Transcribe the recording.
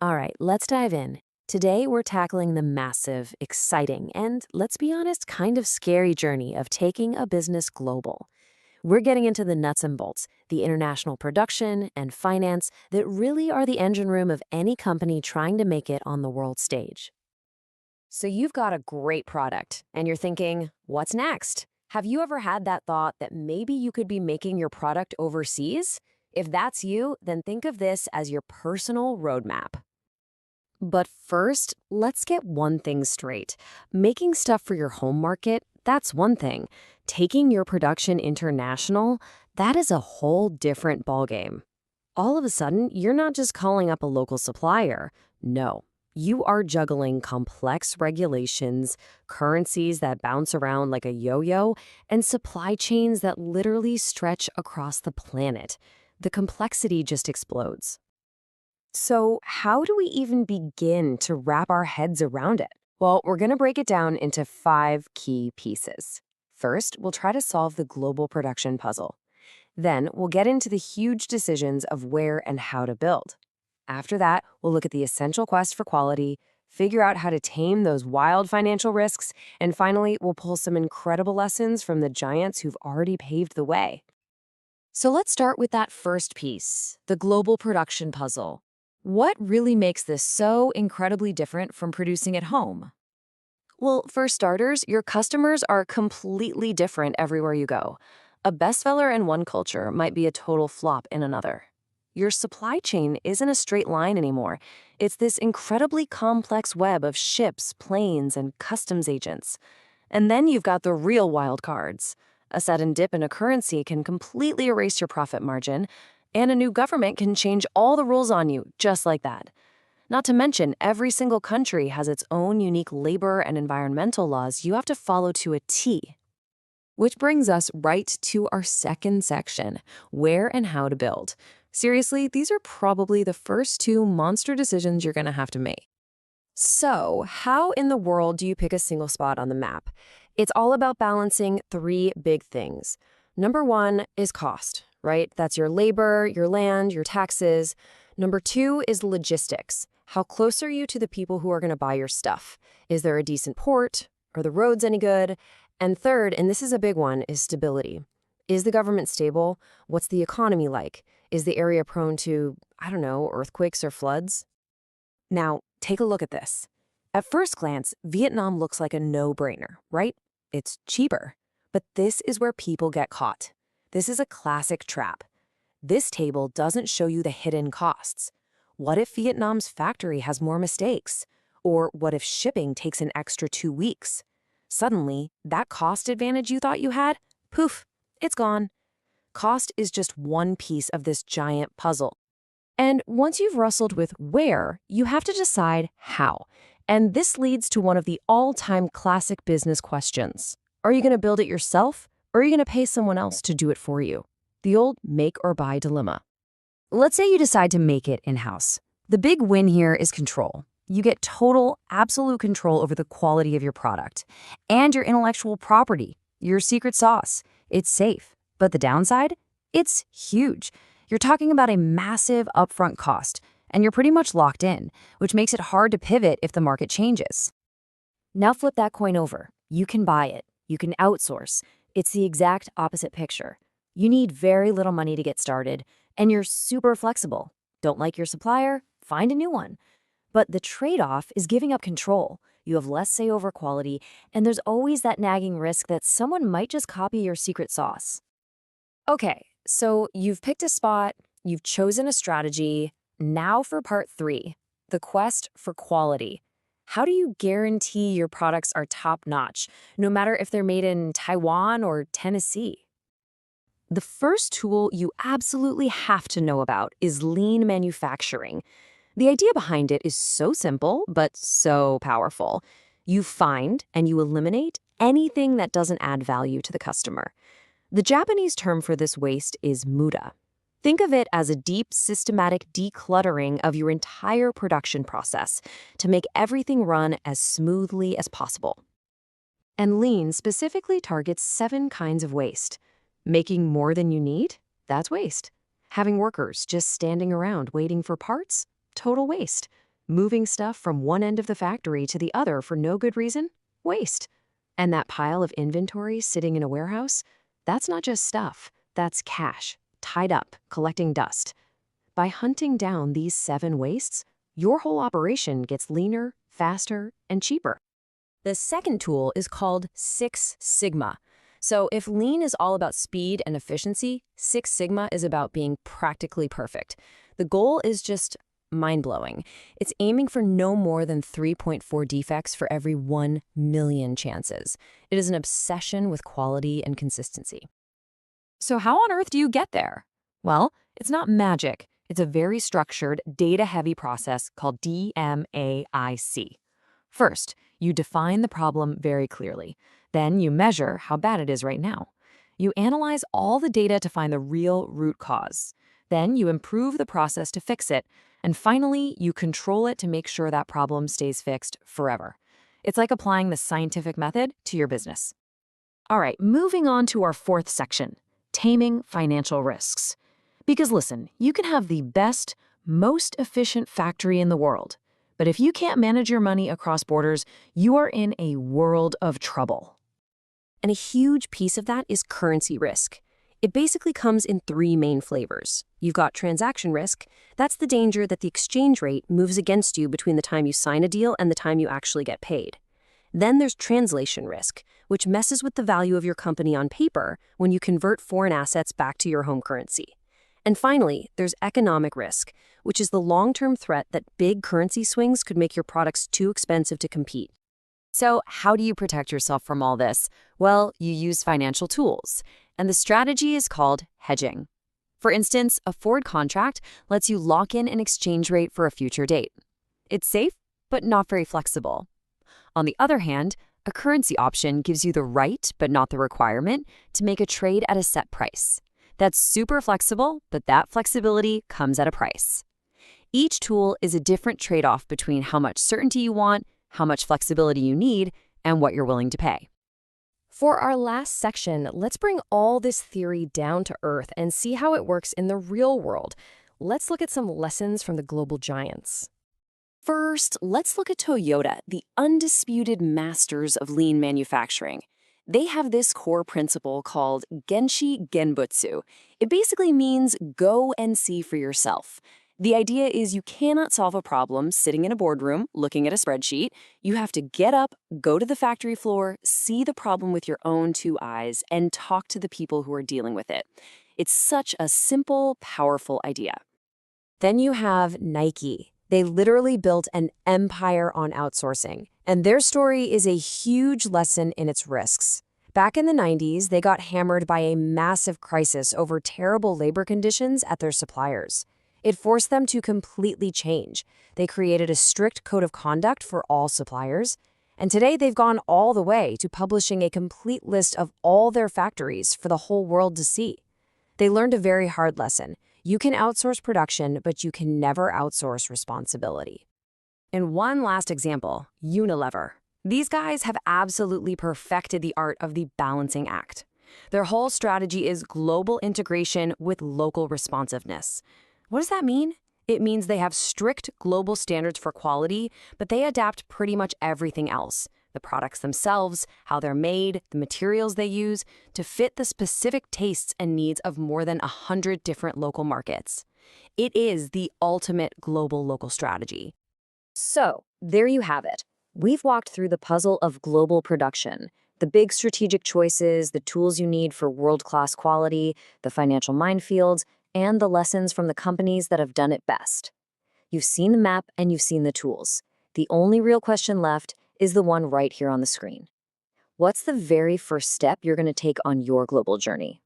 All right, let's dive in. Today, we're tackling the massive, exciting, and let's be honest, kind of scary journey of taking a business global. We're getting into the nuts and bolts, the international production and finance that really are the engine room of any company trying to make it on the world stage. So you've got a great product, and you're thinking, what's next? Have you ever had that thought that maybe you could be making your product overseas? If that's you, then think of this as your personal roadmap. But first, let's get one thing straight. Making stuff for your home market, that's one thing. Taking your production international, that is a whole different ballgame. All of a sudden, you're not just calling up a local supplier. No, you are juggling complex regulations, currencies that bounce around like a yo-yo, and supply chains that literally stretch across the planet. The complexity just explodes. So, how do we even begin to wrap our heads around it? Well, we're going to break it down into 5 key pieces. First, we'll try to solve the global production puzzle. Then, we'll get into the huge decisions of where and how to build. After that, we'll look at the essential quest for quality, figure out how to tame those wild financial risks, and finally, we'll pull some incredible lessons from the giants who've already paved the way. So let's start with that first piece, the global production puzzle. What really makes this so incredibly different from producing at home? Well, for starters, your customers are completely different everywhere you go. A bestseller in one culture might be a total flop in another. Your supply chain isn't a straight line anymore. It's this incredibly complex web of ships, planes, and customs agents. And then you've got the real wild cards. A sudden dip in a currency can completely erase your profit margin, and a new government can change all the rules on you just like that. Not to mention, every single country has its own unique labor and environmental laws you have to follow to a T. Which brings us right to our second section, where and how to build. Seriously, these are probably the first 2 monster decisions you're going to have to make. So, how in the world do you pick a single spot on the map? It's all about balancing 3 big things. Number 1 is cost, right? That's your labor, your land, your taxes. Number 2 is logistics. How close are you to the people who are going to buy your stuff? Is there a decent port? Are the roads any good? And third, and this is a big one, is stability. Is the government stable? What's the economy like? Is the area prone to, I don't know, earthquakes or floods? Now, take a look at this. At first glance, Vietnam looks like a no-brainer, right? It's cheaper. But this is where people get caught. This is a classic trap. This table doesn't show you the hidden costs. What if Vietnam's factory has more mistakes? Or what if shipping takes an extra 2 weeks? Suddenly, that cost advantage you thought you had, poof, it's gone. Cost is just one piece of this giant puzzle. And once you've wrestled with where, you have to decide how. And this leads to one of the all-time classic business questions. Are you going to build it yourself, or are you going to pay someone else to do it for you? The old make or buy dilemma. Let's say you decide to make it in-house. The big win here is control. You get total, absolute control over the quality of your product and your intellectual property, your secret sauce. It's safe. But the downside? It's huge. You're talking about a massive upfront cost, and you're pretty much locked in, which makes it hard to pivot if the market changes. Now flip that coin over. You can buy it. You can outsource. It's the exact opposite picture. You need very little money to get started, and you're super flexible. Don't like your supplier? Find a new one. But the trade-off is giving up control. You have less say over quality, and there's always that nagging risk that someone might just copy your secret sauce. Okay, so you've picked a spot, you've chosen a strategy. Now for part 3, the quest for quality. How do you guarantee your products are top-notch, no matter if they're made in Taiwan or Tennessee? The first tool you absolutely have to know about is lean manufacturing. The idea behind it is so simple, but so powerful. You find and you eliminate anything that doesn't add value to the customer. The Japanese term for this waste is muda. Think of it as a deep, systematic decluttering of your entire production process to make everything run as smoothly as possible. And lean specifically targets 7 kinds of waste. Making more than you need? That's waste. Having workers just standing around waiting for parts? Total waste. Moving stuff from one end of the factory to the other for no good reason? Waste. And that pile of inventory sitting in a warehouse? That's not just stuff. That's cash, tied up, collecting dust. By hunting down these 7 wastes, your whole operation gets leaner, faster, and cheaper. The second tool is called Six Sigma. So if lean is all about speed and efficiency, Six Sigma is about being practically perfect. The goal is just mind-blowing. It's aiming for no more than 3.4 defects for every 1 million chances. It is an obsession with quality and consistency. So how on earth do you get there? Well, it's not magic. It's a very structured, data-heavy process called DMAIC. First, you define the problem very clearly. Then you measure how bad it is right now. You analyze all the data to find the real root cause. Then you improve the process to fix it. And finally, you control it to make sure that problem stays fixed forever. It's like applying the scientific method to your business. All right, moving on to our 4th section, taming financial risks. Because listen, you can have the best, most efficient factory in the world, but if you can't manage your money across borders, you are in a world of trouble. And a huge piece of that is currency risk. It basically comes in 3 main flavors. You've got transaction risk. That's the danger that the exchange rate moves against you between the time you sign a deal and the time you actually get paid. Then there's translation risk, which messes with the value of your company on paper when you convert foreign assets back to your home currency. And finally, there's economic risk, which is the long-term threat that big currency swings could make your products too expensive to compete. So how do you protect yourself from all this? Well, you use financial tools, and the strategy is called hedging. For instance, a forward contract lets you lock in an exchange rate for a future date. It's safe, but not very flexible. On the other hand, a currency option gives you the right, but not the requirement, to make a trade at a set price. That's super flexible, but that flexibility comes at a price. Each tool is a different trade-off between how much certainty you want, how much flexibility you need, and what you're willing to pay. For our last section, let's bring all this theory down to earth and see how it works in the real world. Let's look at some lessons from the global giants. First, let's look at Toyota, the undisputed masters of lean manufacturing. They have this core principle called Genshi Genbutsu. It basically means go and see for yourself. The idea is you cannot solve a problem sitting in a boardroom looking at a spreadsheet. You have to get up, go to the factory floor, see the problem with your own 2 eyes, and talk to the people who are dealing with it. It's such a simple, powerful idea. Then you have Nike. They literally built an empire on outsourcing, and their story is a huge lesson in its risks. Back in the 90s, they got hammered by a massive crisis over terrible labor conditions at their suppliers. It forced them to completely change. They created a strict code of conduct for all suppliers, and today they've gone all the way to publishing a complete list of all their factories for the whole world to see. They learned a very hard lesson. You can outsource production, but you can never outsource responsibility. And one last example, Unilever. These guys have absolutely perfected the art of the balancing act. Their whole strategy is global integration with local responsiveness. What does that mean? It means they have strict global standards for quality, but they adapt pretty much everything else, the products themselves, how they're made, the materials they use, to fit the specific tastes and needs of more than 100 different local markets. It is the ultimate global-local strategy. So, there you have it. We've walked through the puzzle of global production, the big strategic choices, the tools you need for world-class quality, the financial minefields, and the lessons from the companies that have done it best. You've seen the map and you've seen the tools. The only real question left is the one right here on the screen. What's the very first step you're going to take on your global journey?